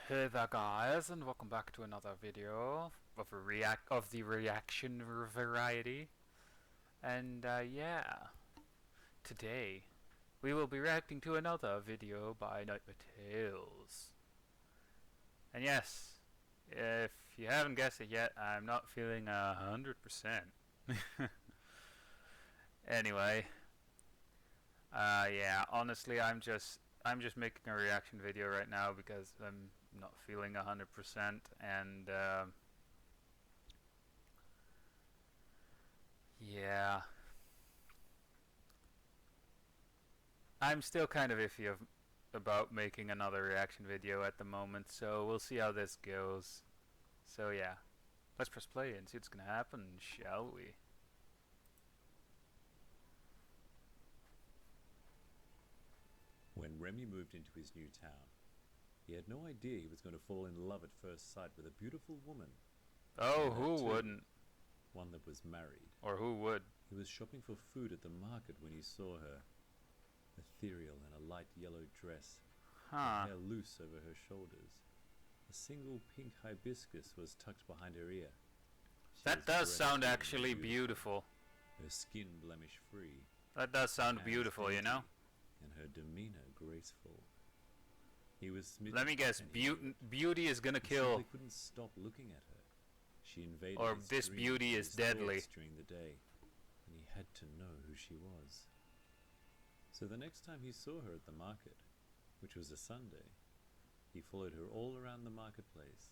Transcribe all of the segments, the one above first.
Hey there guys, and welcome back to another video of the reaction variety. And yeah, today we will be reacting to another video by Nightmare Tales. And yes, if you haven't guessed it yet, I'm not feeling 100%. Anyway, yeah, honestly, I'm just making a reaction video right now because I'm not feeling 100%, and yeah, I'm still kind of iffy about making another reaction video at the moment, so we'll see how this goes. So yeah, let's press play and see what's gonna happen, shall we? When Remy moved into his new town, he had no idea he was going to fall in love at first sight with a beautiful woman. Oh, And that who too, wouldn't? one that was married. Or who would? He was shopping for food at the market when he saw her, ethereal in a light yellow dress, her hair Huh. loose over her shoulders. A single pink hibiscus was tucked behind her ear. She That was does sound breathtakingly actually beautiful. her skin blemish-free, That does her sound hands beautiful, you know? dainty, and her demeanor graceful. He was smitten. Let me guess, And he knew it. beauty is gonna He kill. simply couldn't stop looking at her. She invaded Or his this dreams beauty and is his deadly. thoughts during the day, and he had to know who she was. So the next time he saw her at the market, which was a Sunday, he followed her all around the marketplace,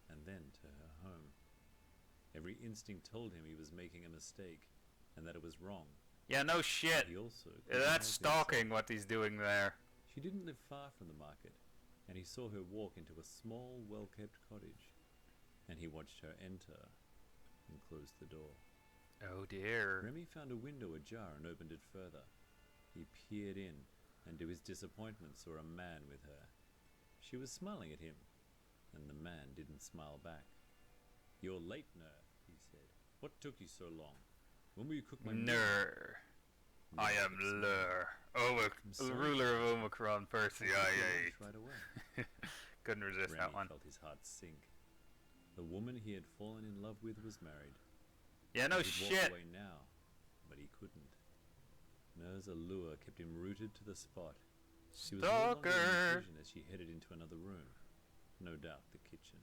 and then to her home. Every instinct told him he was making a mistake, and that it was wrong. Yeah, no But shit. he also couldn't That's help stalking himself. what he's doing there. She didn't live far from the market, and he saw her walk into a small, well-kept cottage, and he watched her enter and closed the door. Oh dear. Remy found a window ajar and opened it further. He peered in, and to his disappointment saw a man with her. She was smiling at him, and the man didn't smile back. "You're late, Ner," he said. "What took you so long? When will you cook my meal?" Ner. I am Lur. Ruler of Omicron, Percy. I ate. Right away. Couldn't resist that Remy one. felt his heart sink. The woman he had fallen in love with was married. Yeah, no He could walk shit. away now, but he couldn't. Ner's allure kept him rooted to the spot. She was no longer in Stalker. vision as she headed into another room. No doubt the kitchen.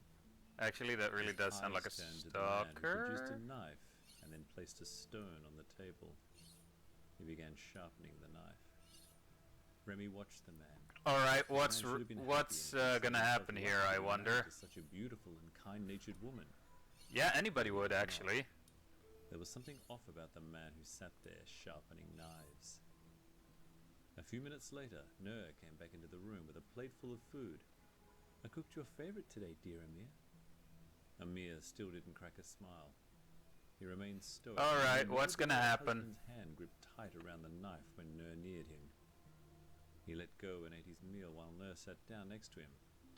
Actually, that really His does sound like a eyes turned to the man who produced a stalker. knife and then placed a stone on the table. He began sharpening the knife. Remy watched the man. All right, The what's man should have been happy what's and considered gonna himself happen lucky here? to I be married wonder. to such a beautiful and kind-natured woman. Yeah, anybody would actually. There was something off about the man who sat there sharpening knives. A few minutes later, Ner came back into the room with a plate full of food. "I cooked your favorite today, dear Amir." Amir still didn't crack a smile. He remained stoic. All right, and what's noted gonna that happen? His husband's hand gripped tight around the knife when Ner neared him. He let go and ate his meal while Ner sat down next to him,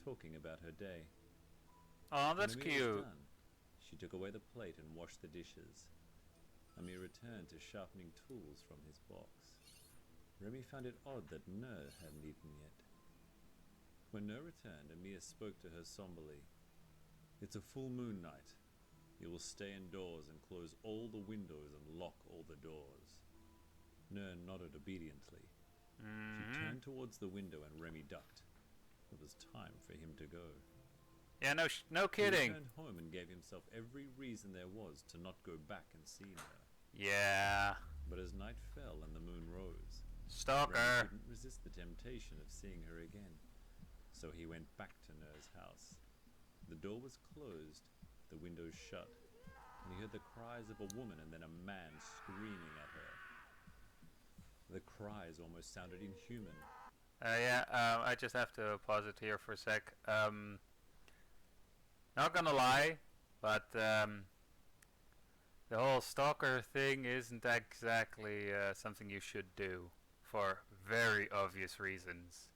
talking about her day. Oh, When that's Amir was cute. done, she took away the plate and washed the dishes. Amir returned to sharpening tools from his box. Remy found it odd that Ner hadn't eaten yet. When Ner returned, Amir spoke to her somberly. "It's a full moon night. You will stay indoors and close all the windows and lock all the doors." Ner nodded obediently. She turned towards the window and Remy ducked. It was time for him to go. Yeah, no He kidding. returned home and gave himself every reason there was to not go back and see Ner. Yeah, But as night fell and the moon rose, Remy stalker. couldn't resist the temptation of seeing her again. So he went back to Ner's house. The door was closed, the windows shut, and he heard the cries of a woman and then a man screaming at her. The cries almost sounded inhuman. Yeah, I just have to pause it here for a sec. Not gonna lie, but the whole stalker thing isn't exactly something you should do for very obvious reasons.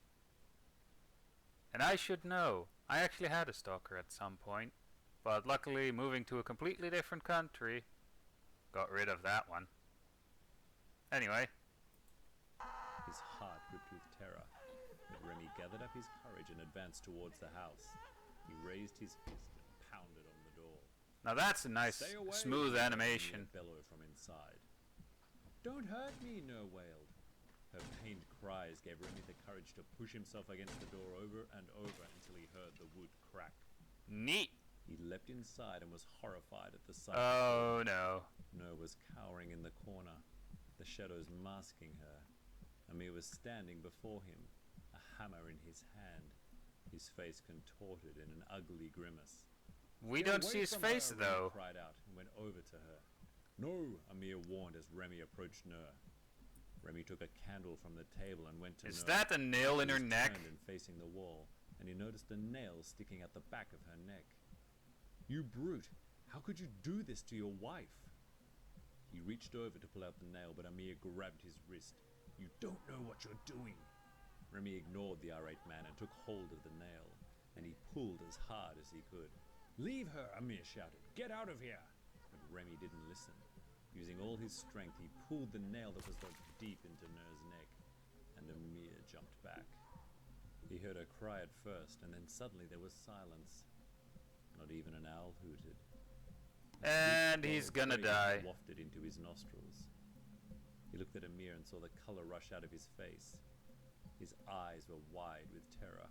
And I should know. I actually had a stalker at some point, but luckily moving to a completely different country got rid of that one. Anyway, His heart gripped with terror, but Remy gathered up his courage and advanced towards the house. He raised his fist and pounded on the door. Now that's a nice, "Stay away!" smooth animation. Amir bellowed from inside. "Don't hurt me," Nur wailed. Her pained cries gave Remy the courage to push himself against the door over and over until he heard the wood crack. Neat. He leapt inside and was horrified at the sight. Oh no. Nur was cowering in the corner, the shadows masking her. Amir was standing before him, a hammer in his hand, his face contorted in an ugly grimace. We "Get don't away see his from face her," though. Remy cried out and went over to her. "No," Amir warned as Remy approached Nur. Remy took a candle from the table and went to Is Nur. that a nail in She her was neck? turned and facing the wall, and he noticed a nail sticking out the back of her neck. "You brute! How could you do this to your wife?" He reached over to pull out the nail, but Amir grabbed his wrist. "You don't know what you're doing." Remy ignored the irate man and took hold of the nail, and he pulled as hard as he could. "Leave her!" Amir shouted. "Get out of here!" But Remy didn't listen. Using all his strength, he pulled the nail that was dug deep into Nur's neck, and Amir jumped back. He heard her cry at first, and then suddenly there was silence. Not even an owl hooted. And he's gonna die. Wafted into his nostrils. He looked at Amir and saw the color rush out of his face. His eyes were wide with terror.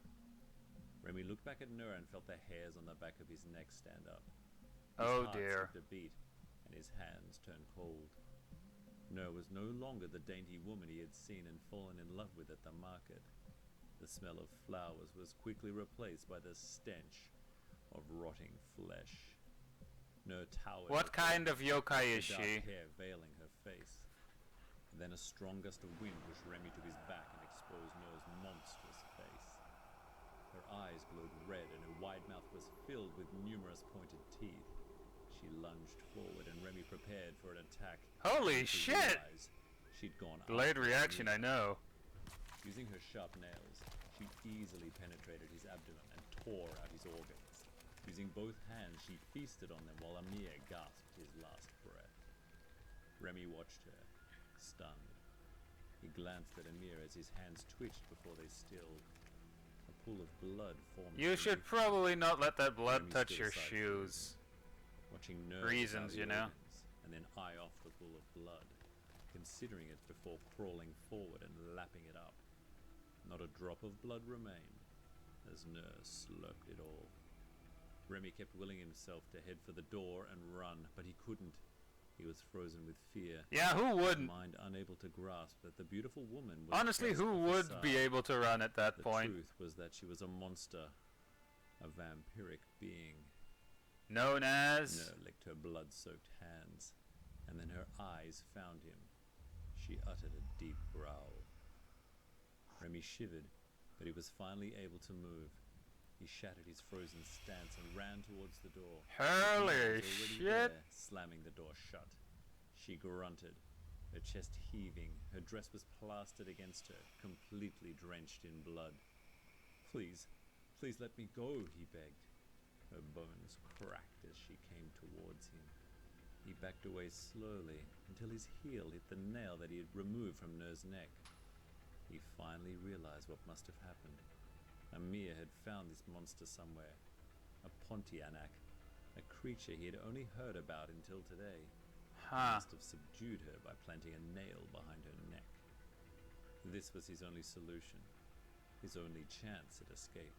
Remy looked back at Nur and felt the hairs on the back of his neck stand up. His Oh heart dear. skipped a beat, and his hands turned cold. Nur was no longer the dainty woman he had seen and fallen in love with at the market. The smell of flowers was quickly replaced by the stench of rotting flesh. Nur towered. What kind of yokai is the dark she? hair veiling her face. Then a strong gust of wind pushed Remy to his back and exposed Nur's monstrous face. Her eyes glowed red and her wide mouth was filled with numerous pointed teeth. She lunged forward and Remy prepared for an attack. Holy To shit! realize she'd gone Delayed after reaction, I Amir. know. Using her sharp nails, she easily penetrated his abdomen and tore out his organs. Using both hands, she feasted on them while Amir gasped his last breath. Remy watched her, stunned. He glanced at Amir as his hands twitched before they stilled. A pool of blood formed. You should probably not let that blood Remy touch stood your aside for a shoes. moment, watching Nur Reasons, devour the you know. organs, and then eye off the pool of blood, considering it before crawling forward and lapping it up. Not a drop of blood remained, as Nur slurped it all. Remy kept willing himself to head for the door and run, but he couldn't. He was frozen with fear. Yeah, who His wouldn't? mind unable to grasp that the beautiful woman was Honestly, just who a would facade. be able to run at that The point? truth was that she was a monster, a vampiric being. Known as... Nur licked her blood-soaked hands, and then her eyes found him. She uttered a deep growl. Remy shivered, but he was finally able to move. He shattered his frozen stance and ran towards the door. Holy Amir was already shit! there, slamming the door shut. She grunted, her chest heaving. Her dress was plastered against her, completely drenched in blood. "Please, please let me go," he begged. Her bones cracked as she came towards him. He backed away slowly until his heel hit the nail that he had removed from Nur's neck. He finally realized what must have happened. Amir had found this monster somewhere. A Pontianak, a creature he had only heard about until today. He Huh. must have subdued her by planting a nail behind her neck. This was his only solution, his only chance at escape.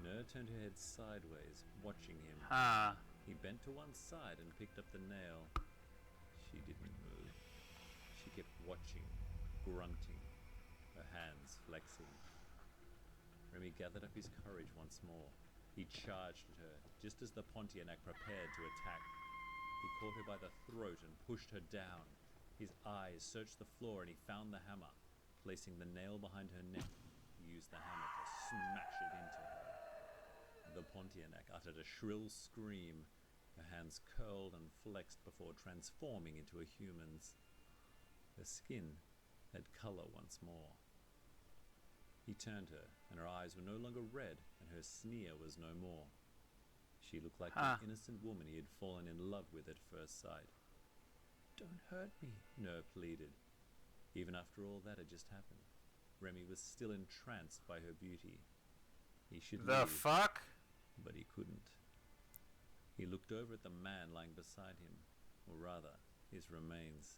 Nur turned her head sideways, watching him. Huh. He bent to one side and picked up the nail. She didn't move. She kept watching, grunting, her hands flexing. Remy gathered up his courage once more. He charged at her, just as the Pontianak prepared to attack. He caught her by the throat and pushed her down. His eyes searched the floor and he found the hammer. Placing the nail behind her neck, he used the hammer to smash it into her. The Pontianak uttered a shrill scream. Her hands curled and flexed before transforming into a human's. Her skin had color once more. He turned her, and her eyes were no longer red, and her sneer was no more. She looked like Huh. the innocent woman he had fallen in love with at first sight. "Don't hurt me," Nur pleaded. Even after all that had just happened, Remy was still entranced by her beauty. He should The leave, fuck? but he couldn't. He looked over at the man lying beside him, or rather, his remains.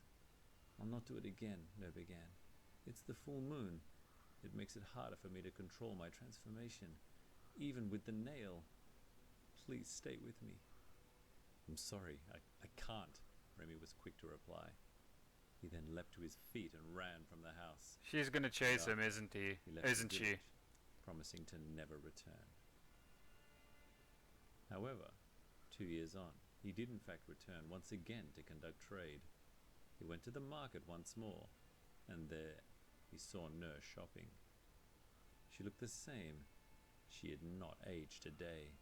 I'll not do it again, No began. It's the full moon. It makes it harder for me to control my transformation, even with the nail. Please stay with me. I'm sorry, I can't, Remy was quick to reply. He then leapt to his feet and ran from the house. She's gonna chase him, isn't he? He left Isn't the she? village, promising to never return. However, 2 years on, he did in fact return once again to conduct trade. He went to the market once more, and there he saw Nurse shopping. She looked the same. She had not aged a day.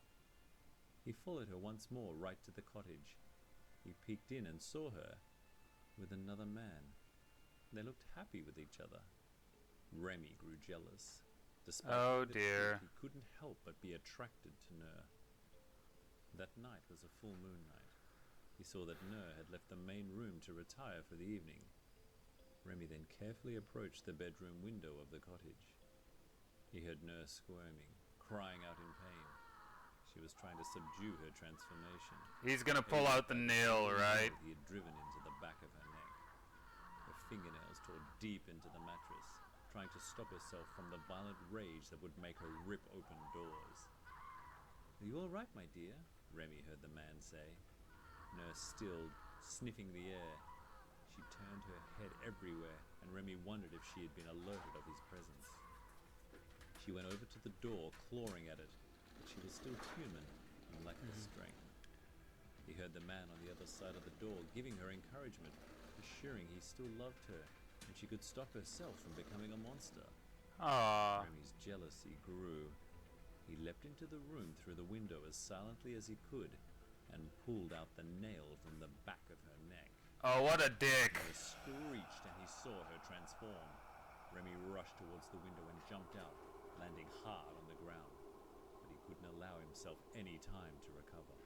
He followed her once more right to the cottage. He peeked in and saw her with another man. They looked happy with each other. Remy grew jealous. Despite Oh being the dear. truth, he couldn't help but be attracted to Nur. That night was a full moon night. He saw that Nur had left the main room to retire for the evening. Remy then carefully approached the bedroom window of the cottage. He heard Nur squirming, crying out in pain. She was trying to subdue her transformation. He's gonna pull out the nail, right? He had driven into the back of her neck. Her fingernails tore deep into the mattress, trying to stop herself from the violent rage that would make her rip open doors. Are you all right, my dear? Remy heard the man say. Nurse stilled, sniffing the air. She turned her head everywhere, and Remy wondered if she had been alerted of his presence. She went over to the door, clawing at it, but she was still human and lacked the strength. He heard the man on the other side of the door giving her encouragement, assuring he still loved her, and she could stop herself from becoming a monster. Aww. Remy's jealousy grew. He leapt into the room through the window as silently as he could, and pulled out the nail from the back of her neck. Oh, what a dick. He screeched and he saw her transform. Remy rushed towards the window and jumped out, landing hard on the ground. But he couldn't allow himself any time to recover.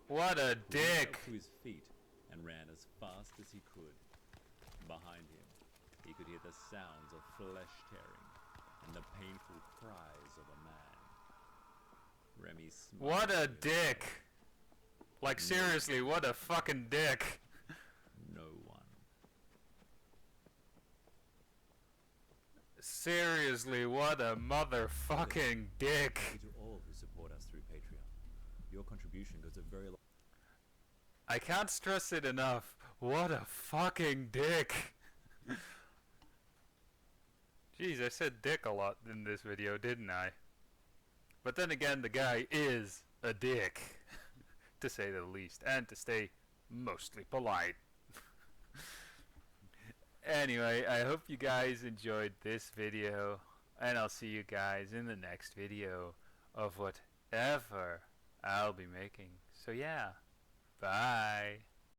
What a He got dick. to his feet and ran as fast as he could. Behind him, he could hear the sounds of flesh tearing and the painful cries of a man. Remy smiled. What a to himself. dick. Like seriously, what a fucking dick. No one. Seriously, what a motherfucking dick. Thank you to all who support us through Patreon. Your contribution goes a very long I can't stress it enough. What a fucking dick. Jeez, I said dick a lot in this video, didn't I? But then again, the guy is a dick, to say the least, and to stay mostly polite. Anyway, I hope you guys enjoyed this video, and I'll see you guys in the next video of whatever I'll be making. So yeah, bye.